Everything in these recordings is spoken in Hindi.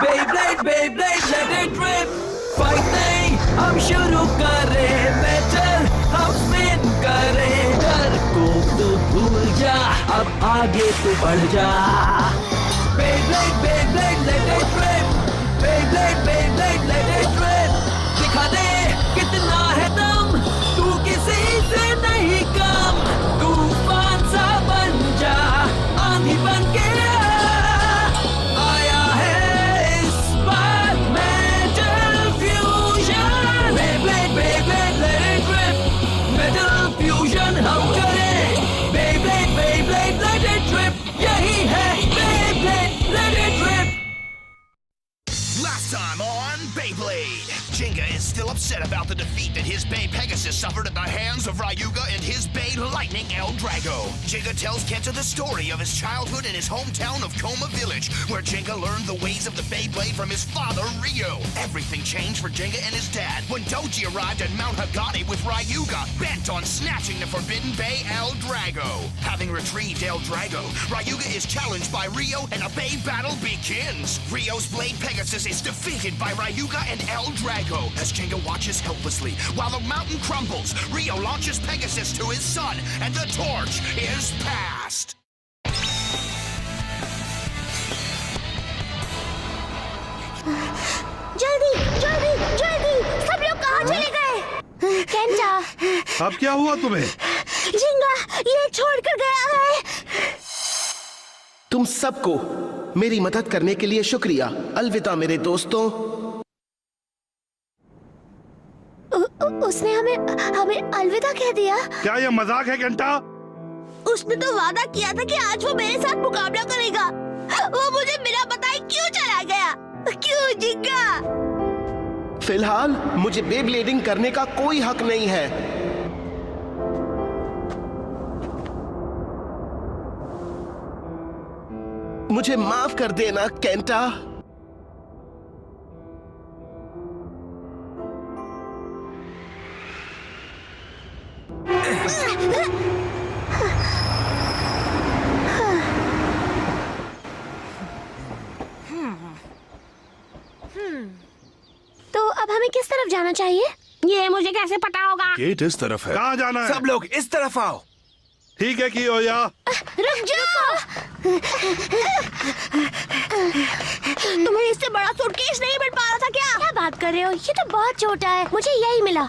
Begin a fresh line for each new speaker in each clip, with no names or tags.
Beyblade, Beyblade, let it rip. Fight नहीं, हम शुरू करें बैटल, हम स्पिन करें। डर को तो भूल जा, अब आगे तो बढ़ जा। Beyblade, Beyblade, let it rip. Beyblade, Beyblade, let it rip. दिखा दे कितना है दम, तू किसी से नहीं कम। तूफान सा बन जा, आंधी बन के आया है इस बार metal fusion. Beyblade, Beyblade, let it rip. Metal fusion हम करें। Beyblade, Beyblade, let it rip. यही है Beyblade, let it rip.
Last time on Beyblade, Jenga is still upset about the defeat that his Bay Pegasus suffered at the hands of Ryuga and his Bay Lightning El Drago. Jenga tells Kenta the story of his childhood in his hometown of Koma Village, where Jenga learned the ways of the Beyblade from his father Ryo. Everything changed for Jenga and his dad when Doji arrived at Mount Hagane with Ryuga, bent on snatching the Forbidden Bay El Drago. Having retrieved El Drago, Ryuga is challenged by Ryo and a Bay battle begins. Ryo's Blade Pegasus is defeated by Ryuga and El Drago. As Jenga watches helplessly while the mountain crumbles, Ryo launches Pegasus to his son, and the torch is passed.
जल्दी जल्दी जल्दी, सब लोग कहाँ चले गए? केंटा,
अब क्या हुआ तुम्हें?
जिंगा ये छोड़कर गया है।
तुम सबको मेरी मदद करने के लिए शुक्रिया। अलविदा मेरे दोस्तों।
उसने हमें अलविदा कह दिया।
क्या ये मजाक है केंटा?
उसने तो वादा किया था कि आज वो मेरे साथ मुकाबला करेगा। वो मुझे बिना बताए क्यों चला गया? क्यों जिंगा?
फिलहाल मुझे बेब्लेडिंग करने का कोई हक नहीं है। मुझे माफ कर देना केंटा।
तो अब हमें किस तरफ जाना चाहिए? ये मुझे कैसे पता होगा?
गेट इस तरफ है।
कहाँ जाना है?
सब लोग इस तरफ आओ।
ठीक है कियोया।
रुक जाओ। तुम्हें इससे बड़ा सूटकेस नहीं मिल पा रहा था क्या? क्या बात कर रहे हो? ये तो बहुत छोटा है। मुझे यही मिला।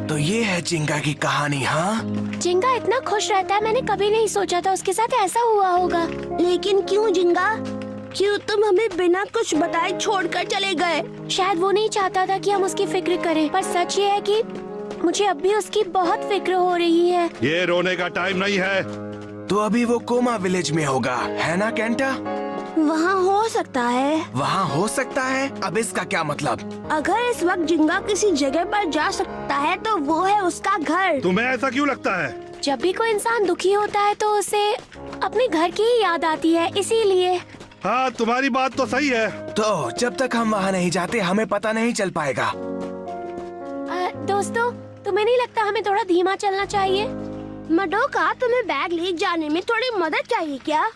तो ये है जिंगा की कहानी, हाँ?
जिंगा इतना खुश रहता है, मैंने कभी नहीं सोचा था उसके साथ ऐसा हुआ होगा। लेकिन क्यों जिंगा? क्यों तुम हमें बिना कुछ बताए छोड़कर चले गए? शायद वो नहीं चाहता था कि हम उसकी फिक्र करें, पर सच ये है कि मुझे अब भी उसकी बहुत फिक्र हो रही है।
ये रोने का टाइम नहीं है।
तो अभी वो कोमा विलेज में होगा, है ना केंटा?
वहाँ हो सकता है।
वहाँ हो सकता है? अब इसका क्या मतलब?
अगर इस वक्त जिंगा किसी जगह पर जा सकता है तो वो है उसका घर।
तुम्हें ऐसा क्यों लगता है?
जब भी कोई इंसान दुखी होता है तो उसे अपने घर की ही याद आती है, इसीलिए।
हाँ, तुम्हारी बात तो सही है।
तो जब तक हम वहाँ नहीं जाते हमें पता नहीं चल पाएगा।
दोस्तों, तुम्हें नहीं लगता हमें थोड़ा धीमा चलना चाहिए? मडोका, तुम्हें बैग ले जाने में थोड़ी मदद चाहिए क्या?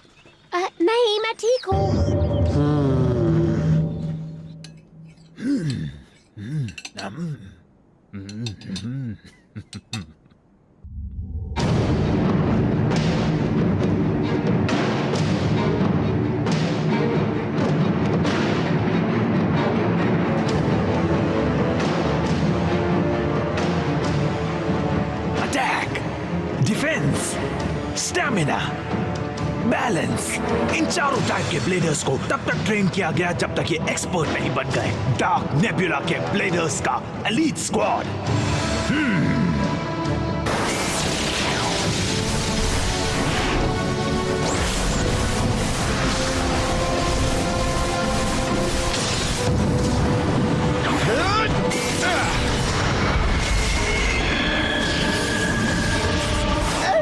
नहीं, मैं ठीक हूँ।
अटैक, डिफेंस, स्टैमिना, बैलेंस, इन चारों टाइप के ब्लेडर्स को तब तक ट्रेन किया गया जब तक ये एक्सपर्ट नहीं बन गए। डार्क नेबुला के ब्लेडर्स का एलीट स्क्वाड।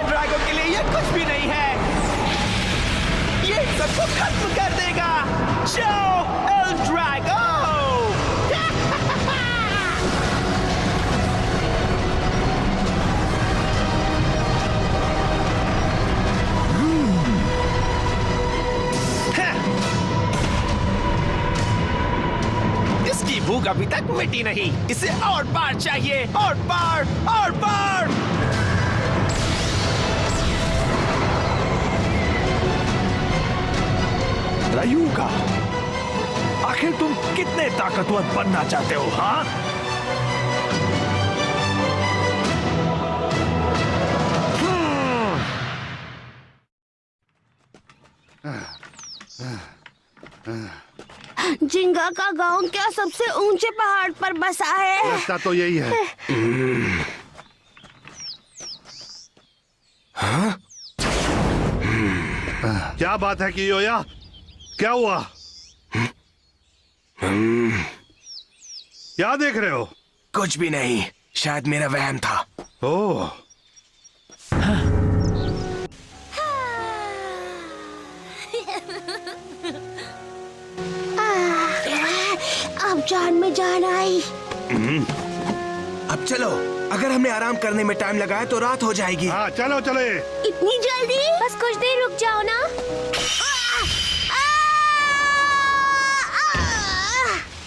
ड्रैगन के लिए ये कुछ भी नहीं है। ये सबको खत्म कर देगा। Show all Drago.
अभी तक मिटी नहीं। इसे और बार चाहिए, और बार, और बार।
रायूगा, आखिर तुम कितने ताकतवर बनना चाहते हो? हाँ,
जिंगा का गांव क्या सबसे ऊंचे पहाड़ पर बसा है?
लगता तो यही है। क्या बात है कियोया? क्या हुआ? क्या देख रहे हो?
कुछ भी नहीं, शायद मेरा वहम था।
ओह,
अब जान में जान आई।
अब चलो, अगर हमने आराम करने में टाइम लगाया तो रात हो जाएगी।
हाँ चलो चले।
इतनी जल्दी? बस कुछ देर रुक जाओ ना।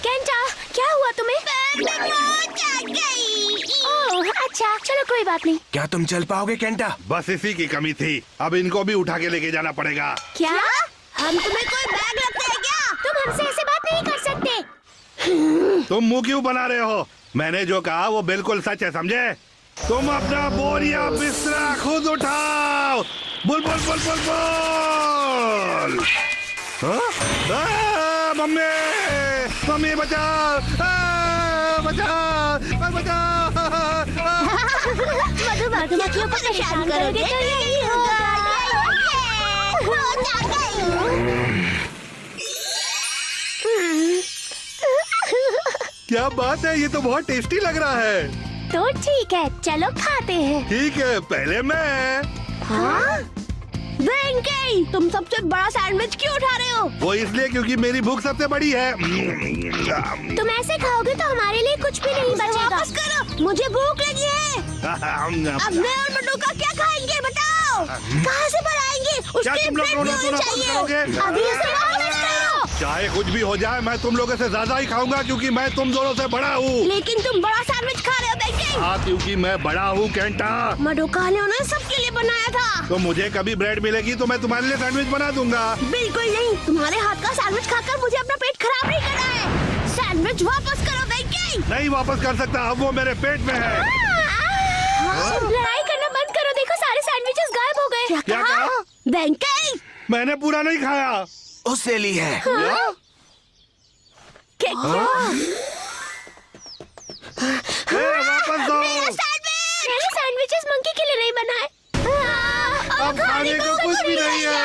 केंटा, क्या हुआ तुम्हें? ओह, अच्छा, चलो कोई बात नहीं।
क्या तुम चल पाओगे केंटा?
बस इसी की कमी थी। अब इनको भी उठा के लेके जाना पड़ेगा।
क्या? हम तुम्हें कोई बैग लगता है क्या? तुम हमसे ऐसे बात नहीं कर सकते।
तुम मुंह क्यों बना रहे हो? मैंने जो कहा वो बिल्कुल सच है, समझे? तुम अपना बोरिया बिस्तरा खुद उठाओ। Bull bull bull bull bull. Mummy, mummy बचाओ, बचाओ, बचाओ।
मधुमक्खियों को परेशान करोगे तो यही होगा।
क्या बात है, ये तो बहुत टेस्टी लग रहा है।
तो ठीक है, चलो खाते हैं।
ठीक है, पहले मैं।
हाँ? वेंकी, तुम सबसे बड़ा सैंडविच क्यों उठा रहे हो?
वो इसलिए क्योंकि मेरी भूख सबसे बड़ी है।
तुम ऐसे खाओगे तो हमारे लिए कुछ भी नहीं बचेगा। वापस करो, मुझे भूख लगी है। अब मैं और मटोका क्या खाएंगे बताओ? कहाँ से बनाएंगे?
क्या
उसके
तुम लोग
ब्रेड
दोनों
भी
वापस
चाहिए।
करोगे?
अभी इसे वापस करो।
चाहे कुछ भी हो जाए, मैं तुम लोगों से ज्यादा ही खाऊंगा क्योंकि मैं तुम दोनों से बड़ा हूँ।
लेकिन तुम बड़ा सैंडविच खा रहे हो वेंकी।
हाँ, क्योंकि मैं बड़ा हूँ केंटा।
मटोका ने उन्हें सबके लिए बनाया था।
तो मुझे कभी ब्रेड मिलेगी तो मैं तुम्हारे लिए सैंडविच बना दूंगा।
बिल्कुल नहीं, तुम्हारे हाथ का सैंडविच खाकर मुझे अपना पेट खराब नहीं करना है। सैंडविच वापस करो वेंकी।
नहीं वापस कर सकता, अब वो मेरे पेट में है।
लड़ाई करना बंद करो, देखो सारे सैंडविचेस गायब हो गए।
क्या कहा?
वेंकी,
मैंने पूरा नहीं खाया।
उससे ली है।
क्या?
वापस दो।
मेरे सैंडविचेस मंकी के लिए नहीं बनाए।
अब खाने को कुछ भी नहीं है।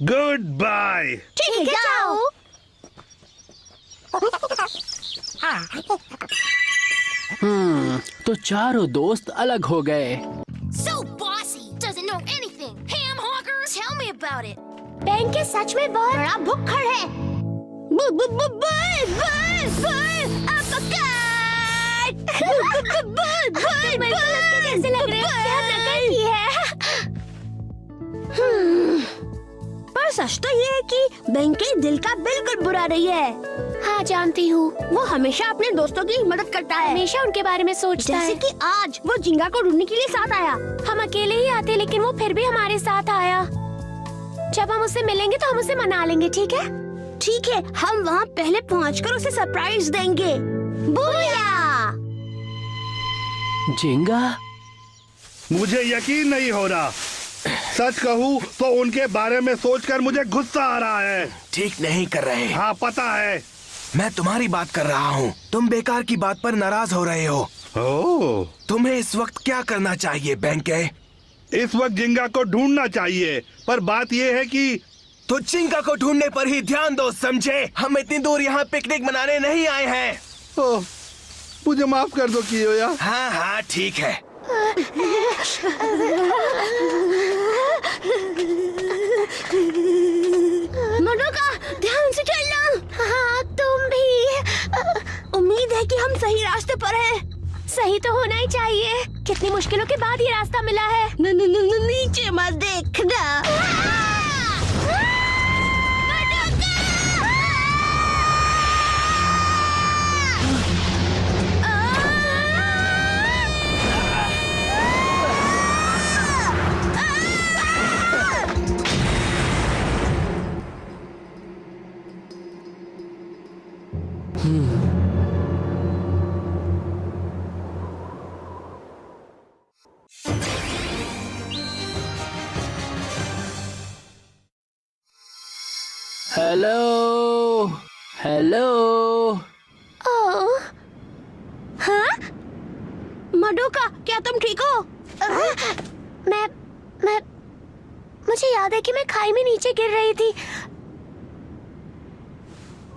Goodbye.
ठीक है, जाओ।
तो चारों दोस्त अलग हो गए।
So bossy, doesn't know anything. Ham honkers, tell me about it.
Bank के सच में बहुत बड़ा भुक्खड़ है। कैसे लग रहे हो? क्या नकल की है? पर सच तो ये है कि बेंकी दिल का बिल्कुल बुरा नहीं है। हाँ जानती हूँ, वो हमेशा अपने दोस्तों की मदद करता है, हमेशा उनके बारे में सोचता है। जैसे कि आज वो जिंगा को ढूंढने के लिए साथ आया। हम अकेले ही आते लेकिन वो फिर भी हमारे साथ आया। जब हम उससे मिलेंगे तो हम उसे मना लेंगे, ठीक है? ठीक है, हम वहाँ पहले पहुँचकर उसे सरप्राइज देंगे। बूया!
जिंगा,
मुझे यकीन नहीं हो रहा। सच कहूँ तो उनके बारे में सोचकर मुझे गुस्सा आ रहा है।
ठीक नहीं कर रहे।
हाँ पता है।
मैं तुम्हारी बात कर रहा हूँ। तुम बेकार की बात पर नाराज हो रहे हो।
ओह,
तुम्हें इस वक्त क्या करना चाहिए बेंके?
इस वक्त जिंगा को ढूंढना चाहिए, पर बात यह है कि
तो जिंगा को ढूंढने पर ही ध्यान दो, समझे? हम इतनी दूर यहाँ पिकनिक मनाने नहीं आए हैं।
ओह, मुझे माफ कर दो कियोया।
हाँ हाँ ठीक है।
मडोका, ध्यान से चलना। हाँ तुम भी। उम्मीद है कि हम सही रास्ते पर हैं। सही तो होना ही चाहिए। कितनी मुश्किलों के बाद ये रास्ता मिला है। नीचे मत देखना। मडोका!
Hello hello.
ओह, हाँ? मडोका, क्या तुम ठीक हो? मैं मुझे याद है कि मैं खाई में नीचे गिर रही थी।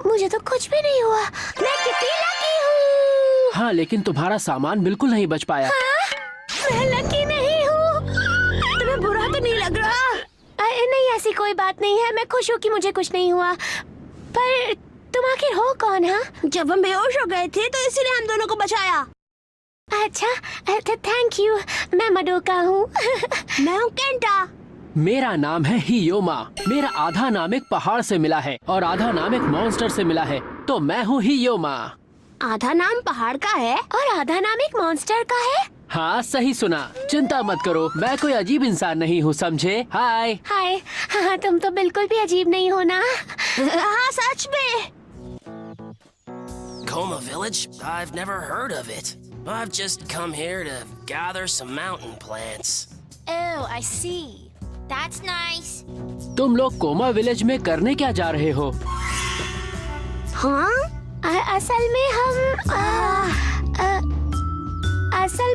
मुझे तो कुछ भी नहीं हुआ। मैं कितनी लकी हूँ।
हाँ, लेकिन तुम्हारा सामान बिल्कुल नहीं बच पाया।
हाँ? मैं लकी नहीं हूँ। तुम्हें बुरा तो नहीं लग रहा? नहीं, ऐसी कोई बात नहीं है। मैं खुश हूँ कि मुझे कुछ नहीं हुआ। पर तुम आखिर हो कौन? हाँ, जब हम बेहोश हो गए थे तो इसीलिए हम दोनों को बचाया। अच्छा, थैंक यू। मैं मडोका हूँ। मैं हूँ केंटा।
मेरा नाम है हियोमा। मेरा आधा नाम एक पहाड़ से मिला है और आधा नाम एक मॉन्स्टर से मिला है, तो मैं हूँ हियोमा।
आधा नाम पहाड़ का है और आधा नाम एक मॉन्स्टर का है।
हाँ, सही सुना। चिंता मत करो, मैं कोई अजीब इंसान नहीं हूँ, समझे? हाय।
हाय। हाँ, तुम तो बिल्कुल भी अजीब नहीं हो ना। हाँ, सच में।
Coma Village? I've never heard of it. I've just come here to gather some mountain plants.
Oh, I see. That's nice.
तुम लोग कोमा विलेज में करने क्या जा रहे हो?
हाँ? असल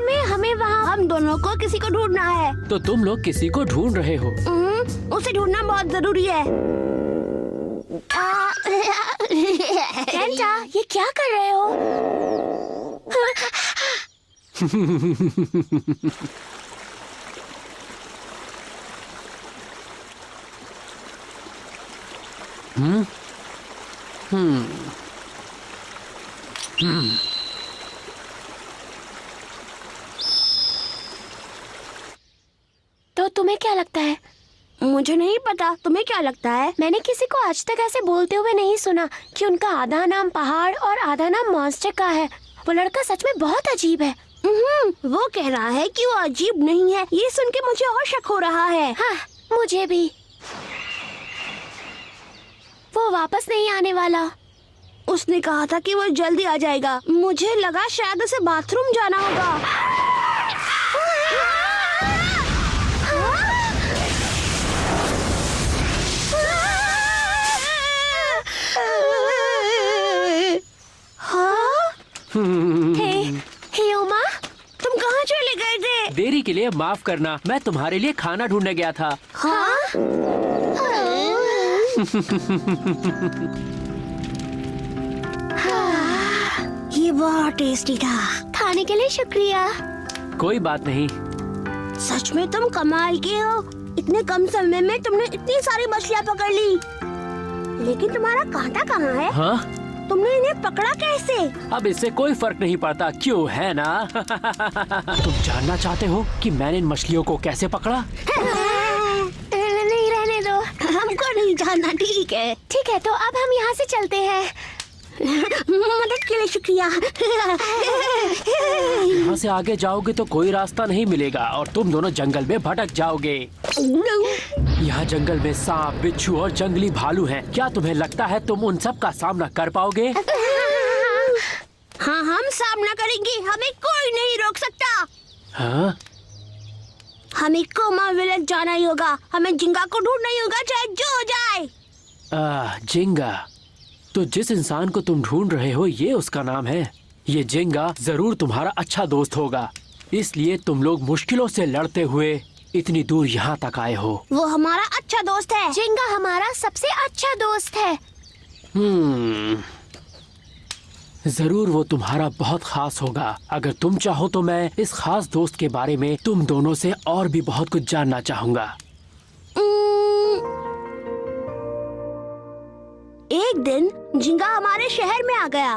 में हमें वहाँ हम दोनों को किसी को ढूंढना है।
तो तुम लोग किसी को ढूंढ रहे हो?
उसे ढूंढना बहुत जरूरी है। केंटा, ये क्या कर रहे हो? तो तुम्हें क्या लगता है? मुझे नहीं पता, तुम्हें क्या लगता है? मैंने किसी को आज तक ऐसे बोलते हुए नहीं सुना कि उनका आधा नाम पहाड़ और आधा नाम मॉन्स्टर का है। वो लड़का सच में बहुत अजीब है। वो कह रहा है कि वो अजीब नहीं है। ये सुन के मुझे और शक हो रहा है। हाँ, मुझे भी। वो वापस नहीं आने वाला। उसने कहा था कि वो जल्दी आ जाएगा। मुझे लगा शायद उसे बाथरूम जाना होगा। हियोमा, तुम कहाँ चले गए थे?
देरी के लिए माफ करना, मैं तुम्हारे लिए खाना ढूंढने गया था।
हाँ? ये बहुत टेस्टी था। खाने के लिए शुक्रिया।
कोई बात नहीं।
सच में तुम कमाल के हो। इतने कम समय में तुमने इतनी सारी मछलियाँ पकड़ ली। लेकिन तुम्हारा कांटा कहाँ है?
हाँ?
तुमने इन्हें पकड़ा कैसे?
अब इससे कोई फर्क नहीं पड़ता, क्यों है ना? तुम जानना चाहते हो कि मैंने इन मछलियों को कैसे पकड़ा?
नहीं, रहने दो। हमको नहीं जानना। ठीक है, तो अब हम यहाँ से चलते हैं। मदद के लिए शुक्रिया।
यहाँ से आगे जाओगे तो कोई रास्ता नहीं मिलेगा और तुम दोनों जंगल में भटक जाओगे। यहाँ जंगल में सांप, बिच्छू और जंगली भालू हैं। क्या तुम्हें लगता है तुम उन सब का सामना कर पाओगे?
हाँ, हम सामना करेंगे। हमें कोई नहीं रोक सकता।
हाँ?
हमें कोमा विलेज जाना ही होगा। हमें जिंगा को ढूंढना ही होगा, चाहे जो हो जाए।
जिंगा? तो जिस इंसान को तुम ढूंढ रहे हो ये उसका नाम है। ये जिंगा जरूर तुम्हारा अच्छा दोस्त होगा, इसलिए तुम लोग मुश्किलों से लड़ते हुए इतनी दूर यहाँ तक आए हो।
वो हमारा अच्छा दोस्त है। जिंगा हमारा सबसे अच्छा दोस्त है।
जरूर वो तुम्हारा बहुत खास होगा। अगर तुम चाहो तो मैं इस खास दोस्त के बारे में तुम दोनों से और भी बहुत कुछ जानना चाहूंगा।
एक दिन जिंगा हमारे शहर में आ गया।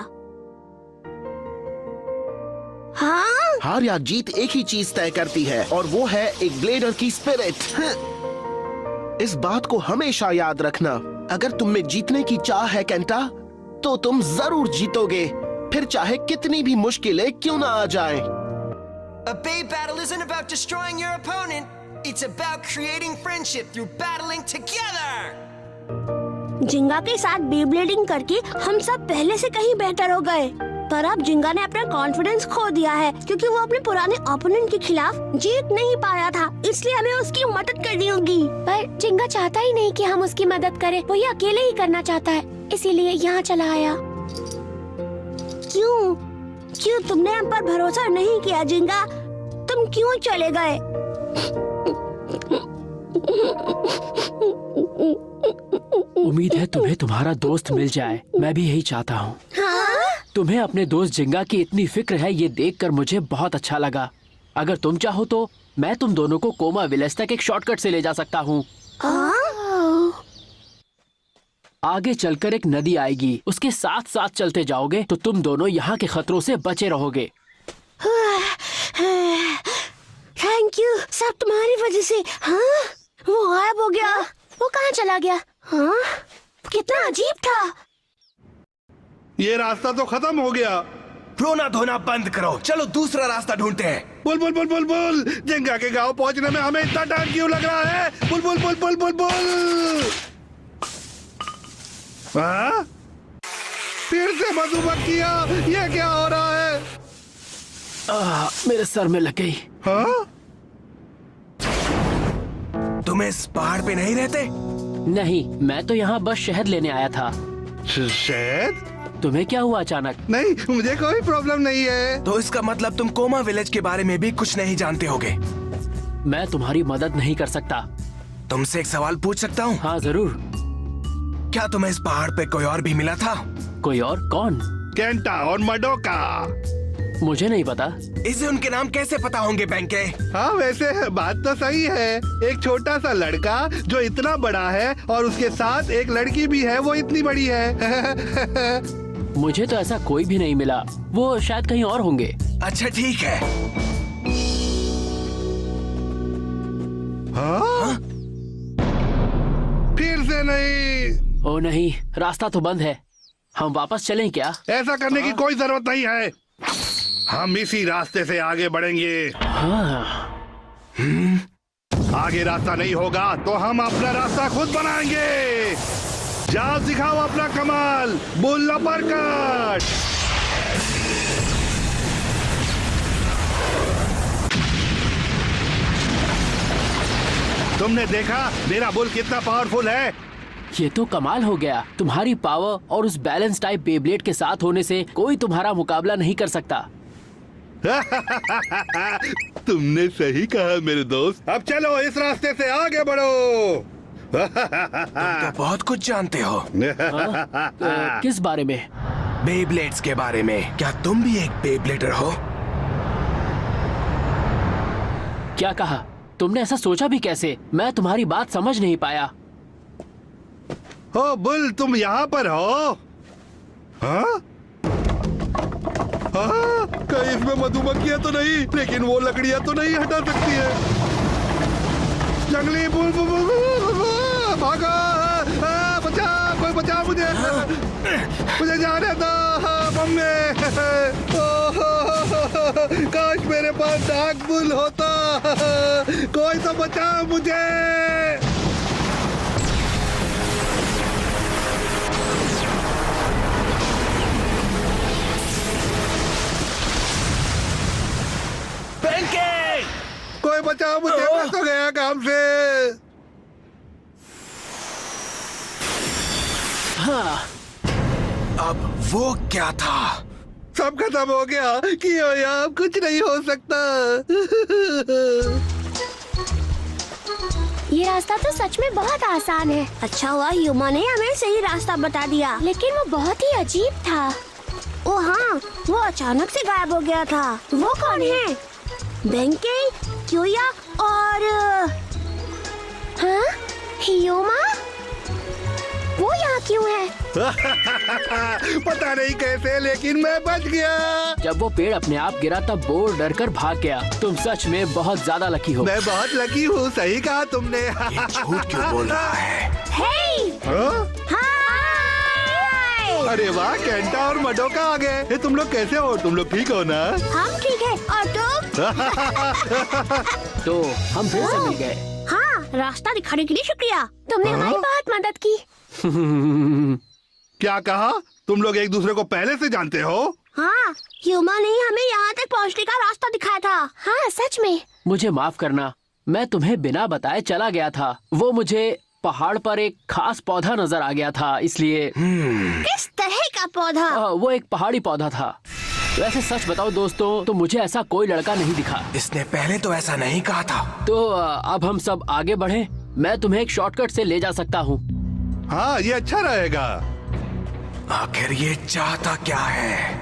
हाँ?
हार या जीत एक ही चीज तय करती है और वो है एक ब्लेडर की स्पिरिट। इस बात को हमेशा याद रखना। अगर तुम में जीतने की चाह है केंटा, तो तुम जरूर जीतोगे, फिर चाहे कितनी भी मुश्किलें क्यों ना आ जाएं।
A Bay battle isn't about destroying your opponent. It's about creating friendship through battling together.
जिंगा के साथ बेब्लेडिंग करके हम सब पहले से कहीं बेहतर हो गए। पर अब जिंगा ने अपना कॉन्फिडेंस खो दिया है क्योंकि वो अपने पुराने ओपोनेंट के खिलाफ जीत नहीं पाया था, इसलिए हमें उसकी मदद करनी होगी।
पर जिंगा चाहता ही नहीं कि हम उसकी मदद करें, वो ये अकेले ही करना चाहता है, इसीलिए यहाँ चला आया।
क्यों तुमने हम पर भरोसा नहीं किया जिंगा? तुम क्यों चले गए?
उम्मीद है तुम्हें तुम्हारा दोस्त मिल जाए, मैं भी यही चाहता हूँ।
हाँ?
तुम्हें अपने दोस्त जिंगा की इतनी फिक्र है, ये देखकर मुझे बहुत अच्छा लगा। अगर तुम चाहो तो मैं तुम दोनों को कोमा विलेज तक एक शॉर्टकट से ले जा सकता हूँ। आगे चलकर एक नदी आएगी, उसके साथ साथ चलते जाओगे तो तुम दोनों यहाँ के खतरों से बचे रहोगे।
थैंक यू, सब तुम्हारी वजह से। हाँ? वो गायब हो गया।
वो कहाँ चला गया?
हाँ? कितना अजीब था।
ये रास्ता तो खत्म हो गया।
रोना धोना बंद करो, चलो दूसरा रास्ता ढूंढते हैं।
Bull bull bull bull bull, जिंगा के गांव पहुंचने में हमें इतना टाइम क्यों लग रहा है? Bull bull bull bull bull bull. हाँ? फिर से मधुमक्खियां, ये क्या हो रहा है?
मेरे सर में लग गई।
हाँ?
तुम इस पहाड़ पे नहीं रहते?
नहीं, मैं तो यहाँ बस शहद लेने आया था।
शहद?
तुम्हें क्या हुआ अचानक?
नहीं, मुझे कोई प्रॉब्लम नहीं है।
तो इसका मतलब तुम कोमा विलेज के बारे में भी कुछ नहीं जानते होगे।
मैं तुम्हारी मदद नहीं कर सकता।
तुमसे एक सवाल पूछ सकता हूँ?
हाँ जरूर।
क्या तुम्हें इस पहाड़ पे कोई और भी मिला था?
कोई और? कौन?
केंटा और मडोका।
मुझे नहीं पता।
इसे उनके नाम कैसे पता होंगे बेंके?
हाँ वैसे बात तो सही है। एक छोटा सा लड़का जो इतना बड़ा है और उसके साथ एक लड़की भी है, वो इतनी बड़ी है।
मुझे तो ऐसा कोई भी नहीं मिला, वो शायद कहीं और होंगे।
अच्छा ठीक है।
हाँ? फिर से नहीं।
ओ नहीं, रास्ता तो बंद है। हम वापस चलें क्या?
ऐसा करने की कोई जरूरत नहीं है, हम इसी रास्ते से आगे बढ़ेंगे।
हाँ।
आगे रास्ता नहीं होगा तो हम अपना रास्ता खुद बनाएंगे। जाओ दिखाओ अपना कमाल, बुल अपरकट। तुमने देखा मेरा बुल कितना पावरफुल है?
ये तो कमाल हो गया। तुम्हारी पावर और उस बैलेंस टाइप बेब्लेड के साथ होने से कोई तुम्हारा मुकाबला नहीं कर सकता।
तुमने सही कहा मेरे दोस्त। अब चलो इस रास्ते से आगे बढ़ो।
तुम तो बहुत कुछ जानते हो।
किस बारे में?
बेब्लेड्स के बारे में। क्या तुम भी एक बेब्लेडर हो?
क्या कहा? तुमने ऐसा सोचा भी कैसे? मैं तुम्हारी बात समझ नहीं पाया।
ओ बुल, तुम यहाँ पर हो? हाँ? हाँ? कहीं इसमें मधुमक्खियाँ तो नहीं, लेकिन वो लकड़ियाँ तो नहीं हटा सकती है। जंगली bull, bull, bull, bull, bull, भागो! बचा, कोई बचा मुझे! मुझे जाने दो, मम्मी! काश मेरे पास डाक बुल होता, कोई तो बचा मुझे! कोई बचाओ मुझे, मैं तो गया काम से।
हाँ।
अब वो क्या था?
सब खत्म हो गया कि अब कुछ नहीं हो सकता।
ये रास्ता तो सच में बहुत आसान है।
अच्छा हुआ युमा ने हमें सही रास्ता बता दिया।
लेकिन वो बहुत ही अजीब था।
ओ हाँ, वो अचानक से गायब हो गया था। वो कौन है? बेंके, क्यूया और
हाँ? हियोमा? वो यहाँ क्यों है?
पता नहीं कैसे, लेकिन मैं बच गया।
जब वो पेड़ अपने आप गिरा तब बोर डर कर भाग गया। तुम सच में बहुत ज्यादा लकी हो।
मैं बहुत लकी हूँ, सही कहा तुमने।
ये झूठ क्यों बोल रहा है?
अरे वाह, केंटा और मडोका आ गए। ये तुम लोग कैसे हो? तुम लोग ठीक हो ना?
हम ठीक है, और तुम?
तो हम फिर से मिल गए।
हाँ, रास्ता दिखाने के लिए शुक्रिया। तुमने हमारी बहुत मदद की।
क्या कहा? तुम लोग एक दूसरे को पहले से जानते हो?
हाँ, ह्यूमा ने हमें यहाँ तक पहुँचने का रास्ता दिखाया था। हाँ, सच में।
मुझे माफ करना, मैं तुम्हें बिना बताए चला गया था। वो मुझे पहाड़ पर एक खास पौधा नजर आ गया था, इसलिए
किस तरह का पौधा?
वो एक पहाड़ी पौधा था। वैसे सच बताओ दोस्तों, तो मुझे ऐसा कोई लड़का नहीं दिखा।
इसने पहले तो ऐसा नहीं कहा था।
तो अब हम सब आगे बढ़े। मैं तुम्हें एक शॉर्टकट से ले जा सकता हूँ।
हाँ, ये अच्छा रहेगा।
आखिर ये चाहता क्या है?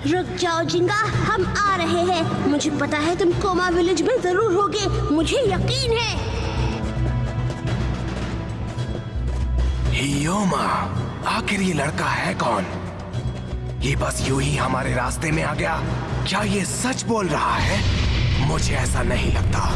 रुक जाओ जिंगा, हम आ रहे हैं। मुझे पता है तुम कोमा विलेज में जरूर होगे, मुझे यकीन है।
ह्यूमा, आखिर ये लड़का है कौन? ये बस यूं ही हमारे रास्ते में आ गया। क्या ये सच बोल रहा है? मुझे ऐसा नहीं लगता।